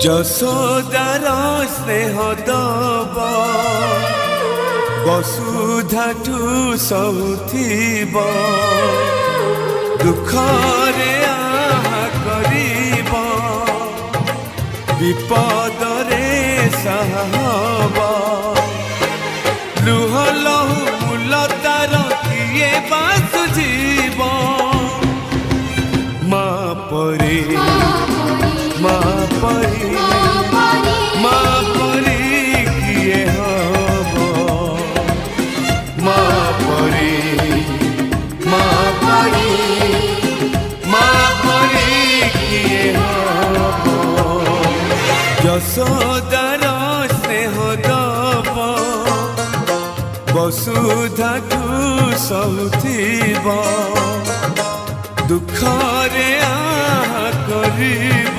যশোদার স্নেহ দব বসুধাঠু সহুথিব দুঃখরে আহা করিব বিপদরে সাহব লুহ লহু মূলতার কিয়ে বাসুজিব মা পরে মা পরে মা পরে কিয়ে হব মা পরে মা পরে মা পরে কিয়ে হব যশোদার স্নেহ দব বসুধাঠু সহুথিব দুঃখরে আহা করিব